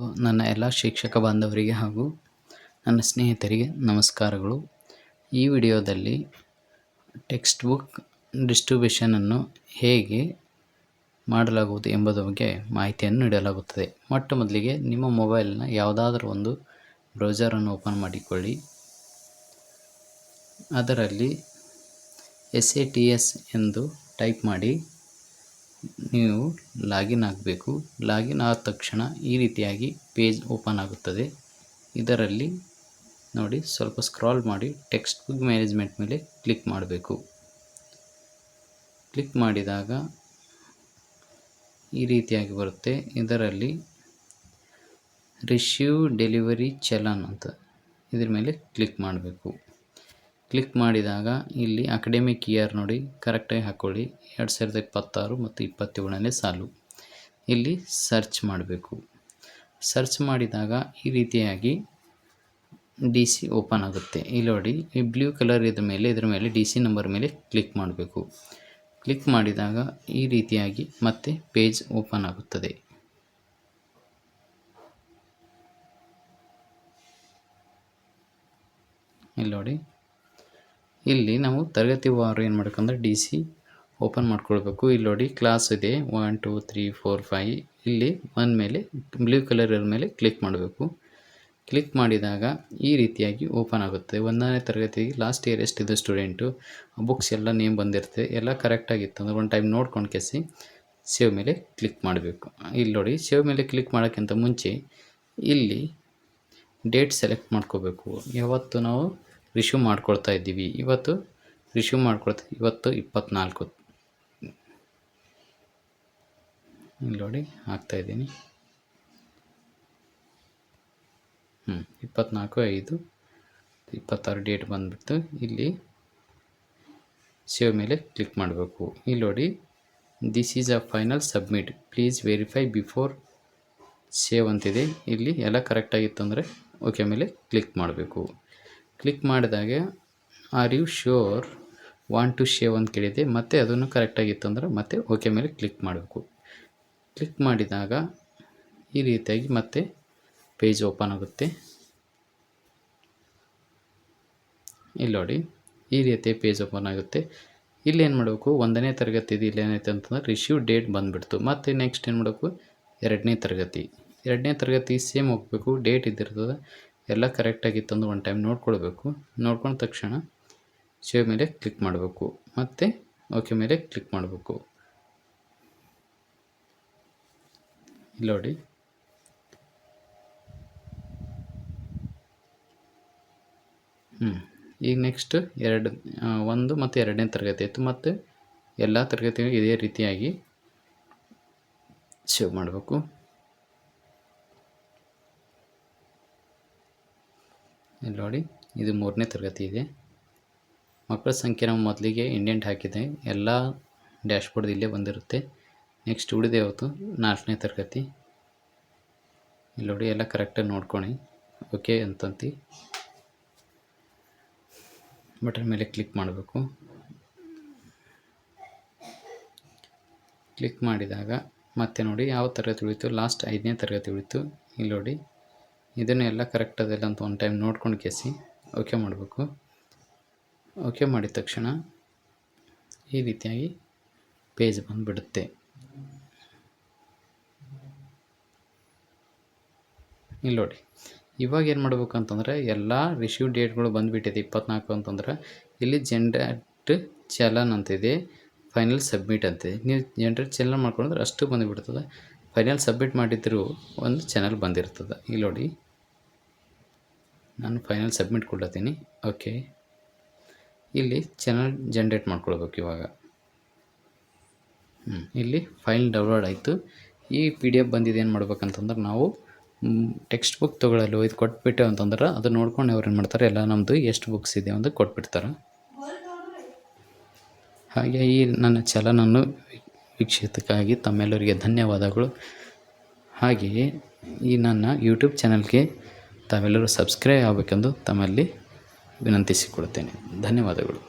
ನನ್ನ ಎಲ್ಲ ಶಿಕ್ಷಕ ಬಾಂಧವರಿಗೆ ಹಾಗೂ ನನ್ನ ಸ್ನೇಹಿತರಿಗೆ ನಮಸ್ಕಾರಗಳು. ಈ ವಿಡಿಯೋದಲ್ಲಿ ಟೆಕ್ಸ್ಟ್ ಬುಕ್ ಡಿಸ್ಟ್ರಿಬ್ಯೂಷನನ್ನು ಹೇಗೆ ಮಾಡಲಾಗುವುದು ಎಂಬುದರ ಬಗ್ಗೆ ಮಾಹಿತಿಯನ್ನು ನೀಡಲಾಗುತ್ತದೆ. ಮೊಟ್ಟ ಮೊದಲಿಗೆ ನಿಮ್ಮ ಮೊಬೈಲ್ನ ಯಾವುದಾದರೂ ಒಂದು ಬ್ರೌಸರನ್ನು ಓಪನ್ ಮಾಡಿಕೊಳ್ಳಿ. ಅದರಲ್ಲಿ SATS ಎಂದು ಟೈಪ್ ಮಾಡಿ ನೀವು ಲಾಗಿನ್ ಆಗಬೇಕು. ಲಾಗಿನ್ ಆದ ತಕ್ಷಣ ಈ ರೀತಿಯಾಗಿ ಪೇಜ್ ಓಪನ್ ಆಗುತ್ತದೆ. ಇದರಲ್ಲಿ ನೋಡಿ, ಸ್ವಲ್ಪ ಸ್ಕ್ರಾಲ್ ಮಾಡಿ ಟೆಕ್ಸ್ಟ್ ಬುಕ್ ಮ್ಯಾನೇಜ್ಮೆಂಟ್ ಮೇಲೆ ಕ್ಲಿಕ್ ಮಾಡಬೇಕು. ಕ್ಲಿಕ್ ಮಾಡಿದಾಗ ಈ ರೀತಿಯಾಗಿ ಬರುತ್ತೆ. ಇದರಲ್ಲಿ ರಿಸೀವ್ ಡೆಲಿವರಿ ಚಲನ್ ಅಂತ ಇದ್ರ ಮೇಲೆ ಕ್ಲಿಕ್ ಮಾಡಬೇಕು. ಕ್ಲಿಕ್ ಮಾಡಿದಾಗ ಇಲ್ಲಿ ಅಕಾಡೆಮಿಕ್ ಇಯರ್ ನೋಡಿ ಕರೆಕ್ಟಾಗಿ ಹಾಕ್ಕೊಳ್ಳಿ. 2026 ಮತ್ತು 27ನೇ ಸಾಲು. ಇಲ್ಲಿ ಸರ್ಚ್ ಮಾಡಬೇಕು. ಸರ್ಚ್ ಮಾಡಿದಾಗ ಈ ರೀತಿಯಾಗಿ DC ಓಪನ್ ಆಗುತ್ತೆ. ಇಲ್ಲಿ ನೋಡಿ, ಈ ಬ್ಲೂ ಕಲರ್ ಇದ್ರ ಮೇಲೆ DC ನಂಬರ್ ಮೇಲೆ ಕ್ಲಿಕ್ ಮಾಡಬೇಕು. ಕ್ಲಿಕ್ ಮಾಡಿದಾಗ ಈ ರೀತಿಯಾಗಿ ಮತ್ತೆ ಪೇಜ್ ಓಪನ್ ಆಗುತ್ತದೆ. ಇಲ್ಲಿ ನೋಡಿ, ಇಲ್ಲಿ ನಾವು ತರಗತಿ ವಾರು ಏನು ಮಾಡಬೇಕಂದ್ರೆ DC ಓಪನ್ ಮಾಡ್ಕೊಳ್ಬೇಕು. ಇಲ್ಲಿ ನೋಡಿ, ಕ್ಲಾಸ್ ಇದೆ 1 2 3 4 5. ಇಲ್ಲಿ 1 ಮೇಲೆ ಬ್ಲೂ ಕಲರ್ ಇರೋ ಮೇಲೆ ಕ್ಲಿಕ್ ಮಾಡಬೇಕು. ಕ್ಲಿಕ್ ಮಾಡಿದಾಗ ಈ ರೀತಿಯಾಗಿ ಓಪನ್ ಆಗುತ್ತೆ. 1ನೇ ತರಗತಿಗೆ ಲಾಸ್ಟ್ ಇಯರ್ ಎಷ್ಟಿದೆ ಸ್ಟೂಡೆಂಟು, ಬುಕ್ಸ್ ಎಲ್ಲ ನೇಮ್ ಬಂದಿರುತ್ತೆ. ಎಲ್ಲ ಕರೆಕ್ಟಾಗಿತ್ತು ಅಂದರೆ ಒಂದು ಟೈಮ್ ನೋಡ್ಕೊಂಡು ಕೆಸಿ ಸೇವ್ ಮೇಲೆ ಕ್ಲಿಕ್ ಮಾಡಬೇಕು. ಇಲ್ಲಿ ನೋಡಿ, ಸೇವ್ ಮೇಲೆ ಕ್ಲಿಕ್ ಮಾಡೋಕ್ಕಿಂತ ಮುಂಚೆ ಇಲ್ಲಿ ಡೇಟ್ ಸೆಲೆಕ್ಟ್ ಮಾಡ್ಕೋಬೇಕು. ಯಾವತ್ತು ನಾವು ರಿಶ್ಯೂ ಮಾಡ್ಕೊಳ್ತಾ ಇದ್ದೀವಿ, ಇವತ್ತು ರಿಶ್ಯೂ ಇವತ್ತು 24. ಇಲ್ಲಿ ನೋಡಿ, ಹಾಕ್ತಾಯಿದ್ದೀನಿ. 24/5/26 ಡೇಟ್ ಬಂದುಬಿಟ್ಟು ಇಲ್ಲಿ ಸೇವ್ ಮೇಲೆ ಕ್ಲಿಕ್ ಮಾಡಬೇಕು. ಇಲ್ಲಿ ನೋಡಿ, this is a final submit, please verify before save ಅಂತಿದೆ. ಇಲ್ಲಿ ಎಲ್ಲ ಕರೆಕ್ಟಾಗಿತ್ತು ಅಂದರೆ ಓಕೆ ಮೇಲೆ ಕ್ಲಿಕ್ ಮಾಡಬೇಕು. ಕ್ಲಿಕ್ ಮಾಡಿದಾಗ are you sure want to save ಅಂತ ಕೇಳಿದೆ. ಮತ್ತೆ ಅದನ್ನು ಕರೆಕ್ಟಾಗಿತ್ತು ಅಂದರೆ ಮತ್ತೆ ಓಕೆ ಮೇಲೆ ಕ್ಲಿಕ್ ಮಾಡಬೇಕು. ಕ್ಲಿಕ್ ಮಾಡಿದಾಗ ಈ ರೀತಿಯಾಗಿ ಮತ್ತೆ ಪೇಜ್ ಓಪನ್ ಆಗುತ್ತೆ. ಇಲ್ಲಿ ನೋಡಿ, ಈ ರೀತಿ ಪೇಜ್ ಓಪನ್ ಆಗುತ್ತೆ. ಇಲ್ಲಿ ಏನು ಮಾಡಬೇಕು, 1ನೇ ತರಗತಿ ಇದು ಇಲ್ಲಿ ಏನೈತೆ ಅಂತಂದ್ರೆ ರಿಸೀವ್ ಡೇಟ್ ಬಂದುಬಿಡ್ತು. ಮತ್ತು ನೆಕ್ಸ್ಟ್ ಏನು ಮಾಡಬೇಕು, 2ನೇ ತರಗತಿ ಸೇಮ್ ಹೋಗಬೇಕು. ಡೇಟ್ ಇದ್ದಿರ್ತದೆ, ಎಲ್ಲ ಕರೆಕ್ಟಾಗಿತ್ತು ಅಂದ್ರೆ ಒಂದು ಟೈಮ್ ನೋಡ್ಕೊಳ್ಬೇಕು. ನೋಡ್ಕೊಂಡ ತಕ್ಷಣ ಸೇವ್ ಮೇಲೆ ಕ್ಲಿಕ್ ಮಾಡಬೇಕು. ಮತ್ತು ಓಕೆ ಮೇಲೆ ಕ್ಲಿಕ್ ಮಾಡಬೇಕು. ಇಲ್ಲಿ ನೋಡಿ, ಈಗ ನೆಕ್ಸ್ಟ್ 1 ಮತ್ತು 2ನೇ ತರಗತಿ ಇತ್ತು. ಮತ್ತು ಎಲ್ಲ ತರಗತಿಗೂ ಇದೇ ರೀತಿಯಾಗಿ ಸೇವ್ ಮಾಡಬೇಕು. ಇಲ್ಲಿ ನೋಡಿ, ಇದು 3ನೇ ತರಗತಿ ಇದೆ. ಮಕ್ಕಳ ಸಂಖ್ಯೆ ನಾವು ಮೊದಲಿಗೆ ಇಂಡೆಂಟ್ ಹಾಕಿದೆ, ಎಲ್ಲ ಡ್ಯಾಶ್ಬೋರ್ಡ್ ಇಲ್ಲೇ ಬಂದಿರುತ್ತೆ. ನೆಕ್ಸ್ಟ್ ಉಳಿದೆ ಯಾವತ್ತು 4ನೇ ತರಗತಿ. ಇಲ್ಲಿ ನೋಡಿ, ಎಲ್ಲ ಕರೆಕ್ಟಾಗಿ ನೋಡ್ಕೊಳ್ಳಿ. ಓಕೆ ಅಂತಂತ ಬಟನ್ ಮೇಲೆ ಕ್ಲಿಕ್ ಮಾಡಬೇಕು. ಕ್ಲಿಕ್ ಮಾಡಿದಾಗ ಮತ್ತೆ ನೋಡಿ ಯಾವ ತರಗತಿ ಉಳಿತು, ಲಾಸ್ಟ್ 5ನೇ ತರಗತಿ ಉಳಿತು. ಇಲ್ಲಿ ನೋಡಿ, ಇದನ್ನು ಎಲ್ಲ ಕರೆಕ್ಟ್ ಅದಲ್ಲ ಅಂತ ಒಂದು ಟೈಮ್ ನೋಡ್ಕೊಂಡು ಕೇಸಿ ಓಕೆ ಮಾಡಬೇಕು. ಓಕೆ ಮಾಡಿದ ತಕ್ಷಣ ಈ ರೀತಿಯಾಗಿ ಪೇಜ್ ಬಂದುಬಿಡುತ್ತೆ. ಇಲ್ಲಿ ನೋಡಿ, ಇವಾಗ ಏನು ಮಾಡಬೇಕು ಅಂತಂದರೆ ಎಲ್ಲ ರಿಸೀವ್ ಡೇಟ್ಗಳು ಬಂದುಬಿಟ್ಟಿದೆ 24 ಅಂತಂದ್ರೆ ಇಲ್ಲಿ ಜನರೇಟ್ ಚಲನ್ ಅಂತಿದೆ, ಫೈನಲ್ ಸಬ್ಮಿಟ್ ಅಂತಿದೆ. ನೀವು ಜನರೇಟ್ ಚಲನ್ ಮಾಡ್ಕೊಂಡ್ರೆ ಅಷ್ಟು ಬಂದುಬಿಡ್ತದೆ. ಫೈನಲ್ ಸಬ್ಮಿಟ್ ಮಾಡಿದ್ರು ಒಂದು ಚಾನಲ್ ಬಂದಿರ್ತದೆ. ಇಲ್ಲಿ ನೋಡಿ, ನಾನು ಫೈನಲ್ ಸಬ್ಮಿಟ್ ಕೊಡ್ಲತ್ತೀನಿ. ಓಕೆ, ಇಲ್ಲಿ ಚಾನಲ್ ಜನ್ರೇಟ್ ಮಾಡ್ಕೊಳ್ಬೇಕು. ಇವಾಗ ಇಲ್ಲಿ ಫೈಲ್ ಡೌನ್ಲೋಡ್ ಆಯಿತು. ಈ PDF ಬಂದಿದೆ. ಏನು ಮಾಡ್ಬೇಕಂತಂದ್ರೆ ನಾವು ಟೆಕ್ಸ್ಟ್ ಬುಕ್ ತೊಗೊಳ್ಳಲು ಇದು ಕೊಟ್ಬಿಟ್ಟೆ ಅಂತಂದ್ರೆ ಅದು ನೋಡ್ಕೊಂಡು ಅವ್ರು ಏನು ಮಾಡ್ತಾರೆ, ಎಲ್ಲ ನಮ್ಮದು ಎಷ್ಟು ಬುಕ್ಸ್ ಇದೆ ಅಂತ ಕೊಟ್ಬಿಡ್ತಾರೆ. ಹಾಗೆ ಈ ನನ್ನ ಚಲನನ್ನು ವೀಕ್ಷಿಸಕ್ಕಾಗಿ ತಮ್ಮೆಲ್ಲರಿಗೆ ಧನ್ಯವಾದಗಳು. ಹಾಗೆಯೇ ಈ ನನ್ನ ಯೂಟ್ಯೂಬ್ ಚಾನಲ್ಗೆ ತಾವೆಲ್ಲರೂ ಸಬ್ಸ್ಕ್ರೈಬ್ ಆಗಬೇಕೆಂದು ತಮ್ಮಲ್ಲಿ ವಿನಂತಿಸಿಕೊಳ್ತೇನೆ. ಧನ್ಯವಾದಗಳು.